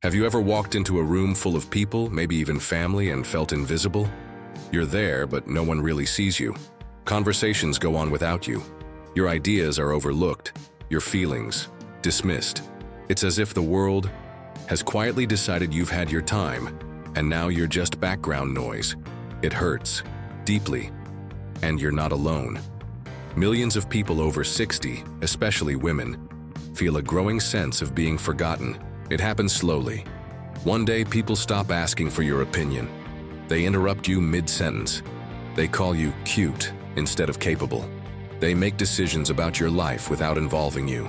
Have you ever walked into a room full of people, maybe even family, and felt invisible? You're there, but no one really sees you. Conversations go on without you. Your ideas are overlooked, your feelings dismissed. It's as if the world has quietly decided you've had your time, and now you're just background noise. It hurts, deeply, and you're not alone. Millions of people over 60, especially women, feel a growing sense of being forgotten. It happens slowly. One day, people stop asking for your opinion. They interrupt you mid-sentence. They call you cute instead of capable. They make decisions about your life without involving you.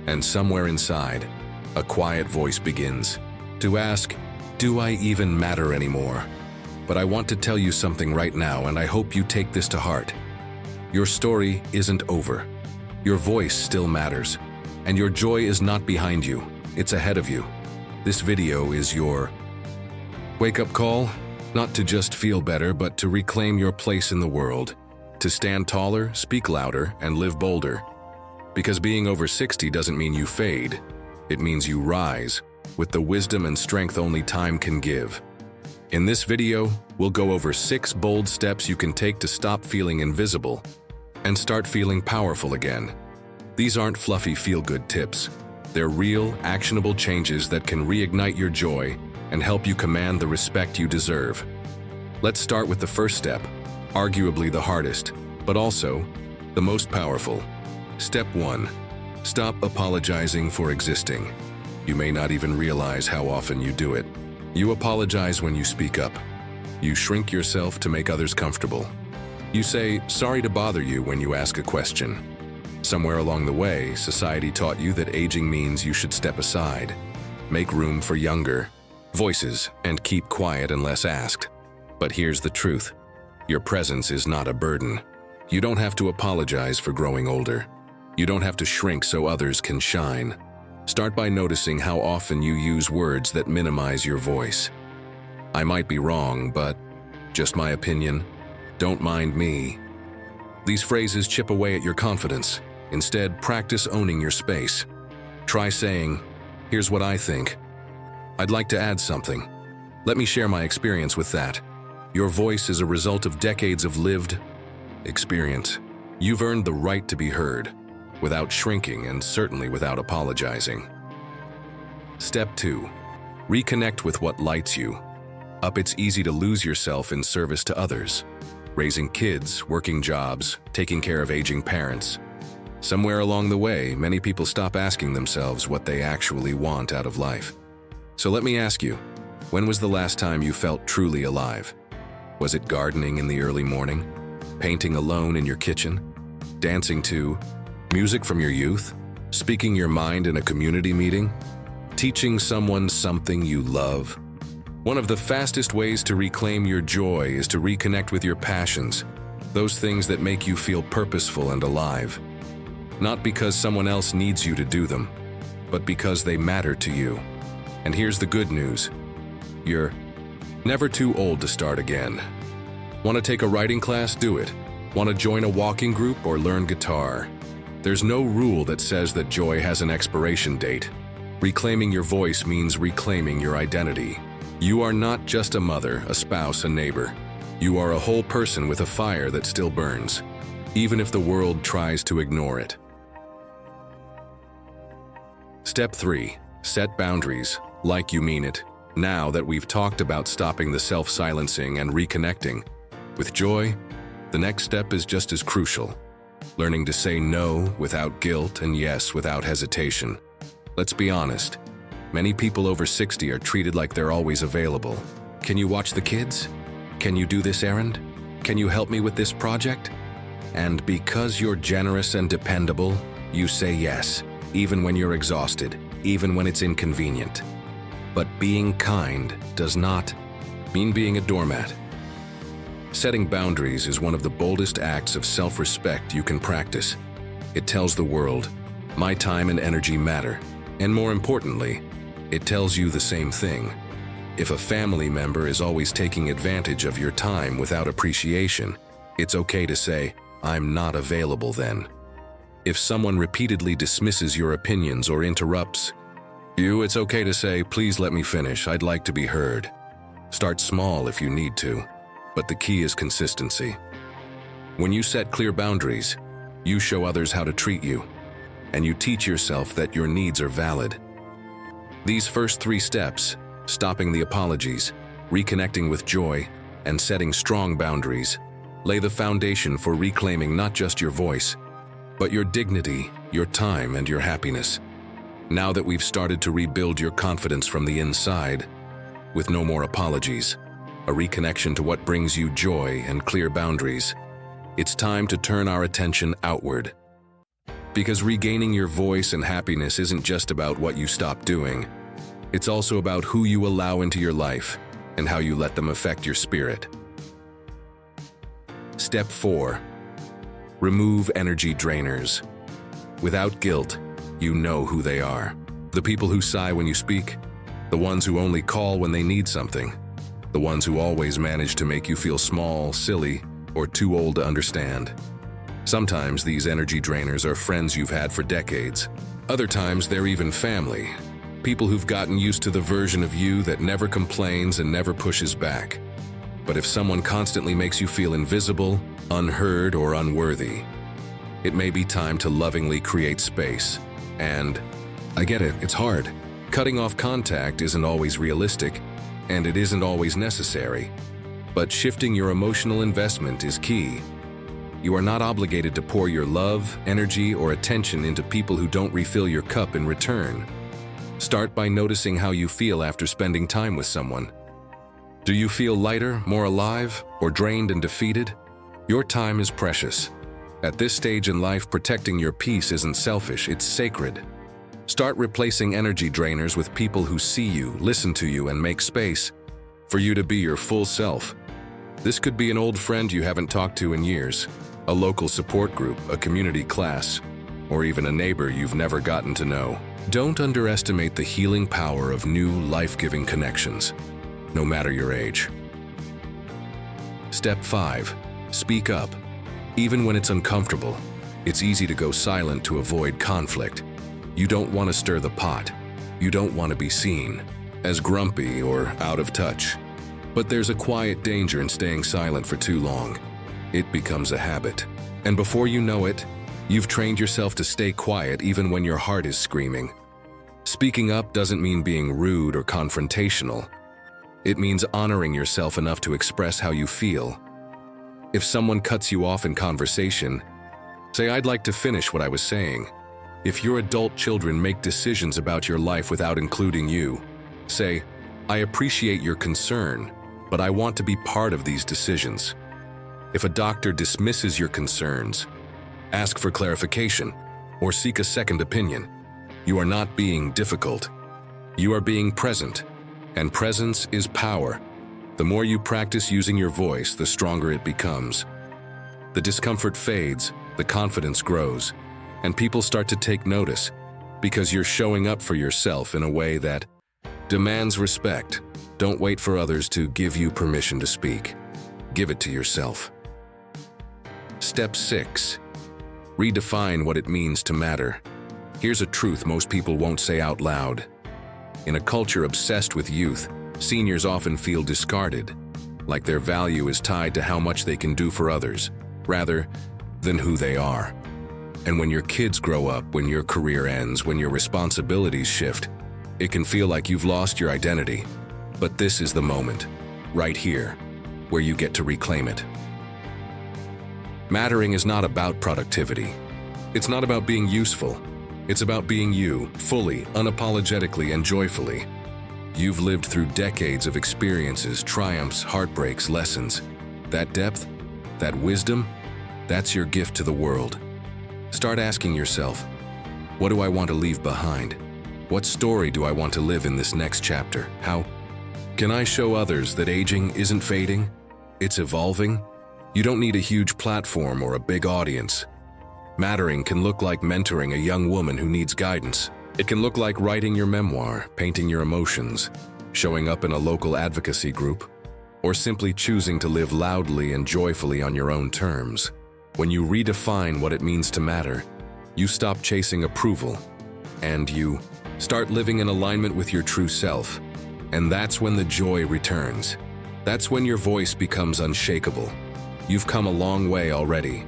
And somewhere inside, a quiet voice begins to ask, do I even matter anymore? But I want to tell you something right now, and I hope you take this to heart. Your story isn't over. Your voice still matters, and your joy is not behind you. It's ahead of you. This video is your wake-up call, not to just feel better, but to reclaim your place in the world, to stand taller, speak louder, and live bolder. Because being over 60 doesn't mean you fade. It means you rise, with the wisdom and strength only time can give. In this video, we'll go over 6 bold steps you can take to stop feeling invisible and start feeling powerful again. These aren't fluffy feel-good tips. They're real, actionable changes that can reignite your joy and help you command the respect you deserve. Let's start with the first step, arguably the hardest, but also the most powerful. Step 1. Stop apologizing for existing. You may not even realize how often you do it. You apologize when you speak up. You shrink yourself to make others comfortable. You say, sorry to bother you when you ask a question. Somewhere along the way, society taught you that aging means you should step aside, make room for younger voices, and keep quiet unless asked. But here's the truth. Your presence is not a burden. You don't have to apologize for growing older. You don't have to shrink so others can shine. Start by noticing how often you use words that minimize your voice. I might be wrong, but just my opinion. Don't mind me. These phrases chip away at your confidence. Instead, practice owning your space. Try saying, here's what I think. I'd like to add something. Let me share my experience with that. Your voice is a result of decades of lived experience. You've earned the right to be heard, without shrinking and certainly without apologizing. Step 2. Reconnect with what lights you up. It's easy to lose yourself in service to others. Raising kids, working jobs, taking care of aging parents. Somewhere along the way, many people stop asking themselves what they actually want out of life. So let me ask you, when was the last time you felt truly alive? Was it gardening in the early morning? Painting alone in your kitchen? Dancing to music from your youth? Speaking your mind in a community meeting? Teaching someone something you love? One of the fastest ways to reclaim your joy is to reconnect with your passions, those things that make you feel purposeful and alive. Not because someone else needs you to do them, but because they matter to you. And here's the good news. You're never too old to start again. Want to take a writing class? Do it. Want to join a walking group or learn guitar? There's no rule that says that joy has an expiration date. Reclaiming your voice means reclaiming your identity. You are not just a mother, a spouse, a neighbor. You are a whole person with a fire that still burns, even if the world tries to ignore it. Step 3. Set boundaries, like you mean it. Now that we've talked about stopping the self-silencing and reconnecting with joy, the next step is just as crucial. Learning to say no without guilt and yes without hesitation. Let's be honest. Many people over 60 are treated like they're always available. Can you watch the kids? Can you do this errand? Can you help me with this project? And because you're generous and dependable, you say yes, even when you're exhausted, even when it's inconvenient. But being kind does not mean being a doormat. Setting boundaries is one of the boldest acts of self-respect you can practice. It tells the world, my time and energy matter. And more importantly, it tells you the same thing. If a family member is always taking advantage of your time without appreciation, it's okay to say, I'm not available then. If someone repeatedly dismisses your opinions or interrupts It's okay to say, please let me finish, I'd like to be heard. Start small if you need to, but the key is consistency. When you set clear boundaries, you show others how to treat you, and you teach yourself that your needs are valid. These first 3 steps, stopping the apologies, reconnecting with joy, and setting strong boundaries, lay the foundation for reclaiming not just your voice, but your dignity, your time, and your happiness. Now that we've started to rebuild your confidence from the inside, with no more apologies, a reconnection to what brings you joy and clear boundaries, it's time to turn our attention outward. Because regaining your voice and happiness isn't just about what you stop doing, it's also about who you allow into your life and how you let them affect your spirit. Step 4. Remove energy drainers. Without guilt, you know who they are. The people who sigh when you speak, the ones who only call when they need something, the ones who always manage to make you feel small, silly, or too old to understand. Sometimes these energy drainers are friends you've had for decades. Other times they're even family, people who've gotten used to the version of you that never complains and never pushes back. But if someone constantly makes you feel invisible, unheard, or unworthy, it may be time to lovingly create space. And I get it, it's hard. Cutting off contact isn't always realistic, and it isn't always necessary. But shifting your emotional investment is key. You are not obligated to pour your love, energy, or attention into people who don't refill your cup in return. Start by noticing how you feel after spending time with someone. Do you feel lighter, more alive, or drained and defeated? Your time is precious. At this stage in life, protecting your peace isn't selfish, it's sacred. Start replacing energy drainers with people who see you, listen to you, and make space for you to be your full self. This could be an old friend you haven't talked to in years, a local support group, a community class, or even a neighbor you've never gotten to know. Don't underestimate the healing power of new, life-giving connections, no matter your age. Step 5. Speak up. Even when it's uncomfortable, it's easy to go silent to avoid conflict. You don't want to stir the pot. You don't want to be seen as grumpy or out of touch. But there's a quiet danger in staying silent for too long. It becomes a habit. And before you know it, you've trained yourself to stay quiet even when your heart is screaming. Speaking up doesn't mean being rude or confrontational. It means honoring yourself enough to express how you feel. If someone cuts you off in conversation, say, "I'd like to finish what I was saying." If your adult children make decisions about your life without including you, say, "I appreciate your concern, but I want to be part of these decisions." If a doctor dismisses your concerns, ask for clarification or seek a second opinion. You are not being difficult. You are being present, and presence is power. The more you practice using your voice, the stronger it becomes. The discomfort fades, the confidence grows, and people start to take notice because you're showing up for yourself in a way that demands respect. Don't wait for others to give you permission to speak. Give it to yourself. Step 6. Redefine what it means to matter. Here's a truth most people won't say out loud. In a culture obsessed with youth, seniors often feel discarded, like their value is tied to how much they can do for others, rather than who they are. And when your kids grow up, when your career ends, when your responsibilities shift, it can feel like you've lost your identity. But this is the moment, right here, where you get to reclaim it. Mattering is not about productivity. It's not about being useful. It's about being you, fully, unapologetically, and joyfully. You've lived through decades of experiences, triumphs, heartbreaks, lessons. That depth, that wisdom, that's your gift to the world. Start asking yourself, what do I want to leave behind? What story do I want to live in this next chapter? How can I show others that aging isn't fading? It's evolving? You don't need a huge platform or a big audience. Mattering can look like mentoring a young woman who needs guidance. It can look like writing your memoir, painting your emotions, showing up in a local advocacy group, or simply choosing to live loudly and joyfully on your own terms. When you redefine what it means to matter, you stop chasing approval, and you Start living in alignment with your true self. And that's when the joy returns. That's when your voice becomes unshakable. You've come a long way already.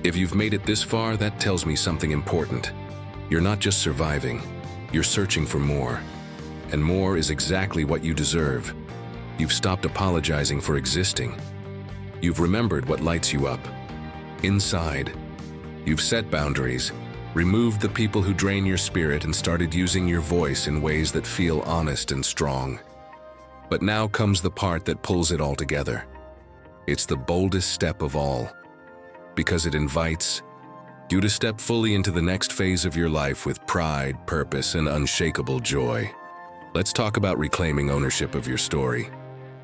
If you've made it this far, that tells me something important. You're not just surviving, you're searching for more. And more is exactly what you deserve. You've stopped apologizing for existing. You've remembered what lights you up. Inside, you've set boundaries, removed the people who drain your spirit, and started using your voice in ways that feel honest and strong. But now comes the part that pulls it all together. It's the boldest step of all, because it invites you to step fully into the next phase of your life with pride, purpose, and unshakable joy. Let's talk about reclaiming ownership of your story.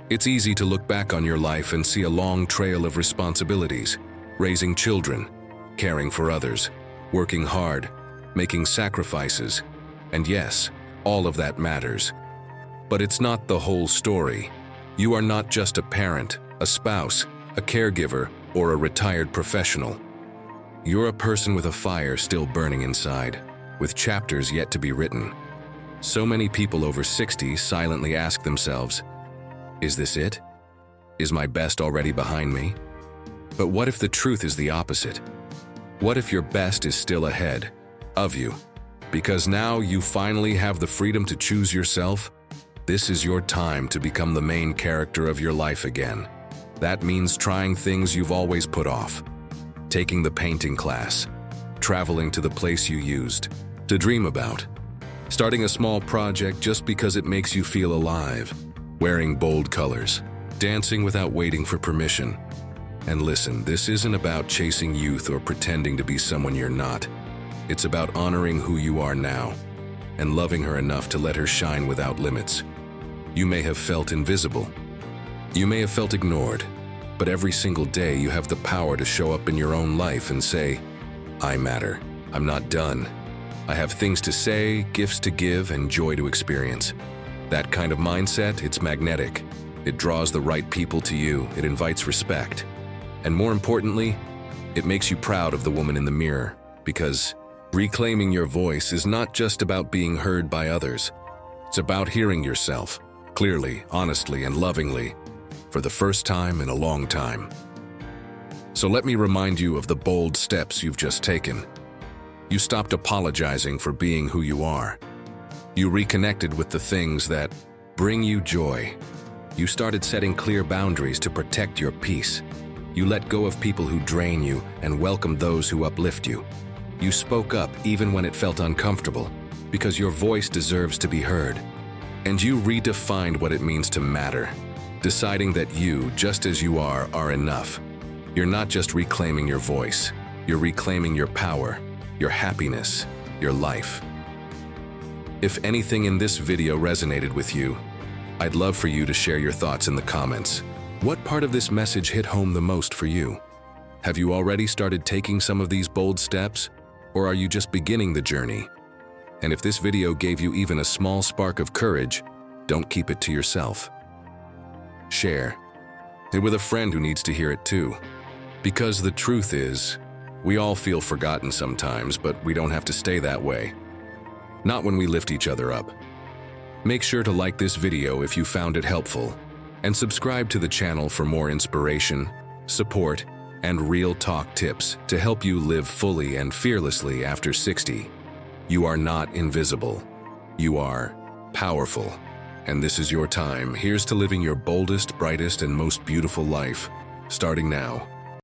It's easy to look back on your life and see a long trail of responsibilities: raising children, caring for others, working hard, making sacrifices. And yes, all of that matters. But it's not the whole story. You are not just a parent, a spouse, a caregiver, or a retired professional. You're a person with a fire still burning inside, with chapters yet to be written. So many people over 60 silently ask themselves, is this it? Is my best already behind me? But what if the truth is the opposite? What if your best is still ahead of you? Because now you finally have the freedom to choose yourself. This is your time to become the main character of your life again. That means trying things you've always put off. Taking the painting class, traveling to the place you used to dream about, starting a small project just because it makes you feel alive, wearing bold colors, dancing without waiting for permission. And listen, this isn't about chasing youth or pretending to be someone you're not. It's about honoring who you are now and loving her enough to let her shine without limits. You may have felt invisible. You may have felt ignored, but every single day you have the power to show up in your own life and say, I matter. I'm not done. I have things to say, gifts to give, and joy to experience. That kind of mindset, it's magnetic. It draws the right people to you. It invites respect. And more importantly, it makes you proud of the woman in the mirror, because reclaiming your voice is not just about being heard by others. It's about hearing yourself clearly, honestly, and lovingly for the first time in a long time. So let me remind you of the bold steps you've just taken. You stopped apologizing for being who you are. You reconnected with the things that bring you joy. You started setting clear boundaries to protect your peace. You let go of people who drain you and welcomed those who uplift you. You spoke up even when it felt uncomfortable, because your voice deserves to be heard. And you redefined what it means to matter, deciding that you, just as you are enough. You're not just reclaiming your voice, you're reclaiming your power, your happiness, your life. If anything in this video resonated with you, I'd love for you to share your thoughts in the comments. What part of this message hit home the most for you? Have you already started taking some of these bold steps, or are you just beginning the journey? And if this video gave you even a small spark of courage, don't keep it to yourself. Share it with a friend who needs to hear it too. Because the truth is, we all feel forgotten sometimes, but we don't have to stay that way. Not when we lift each other up. Make sure to like this video if you found it helpful, and subscribe to the channel for more inspiration, support, and real talk tips to help you live fully and fearlessly after 60. You are not invisible. You are powerful. And this is your time. Here's to living your boldest, brightest, and most beautiful life, starting now.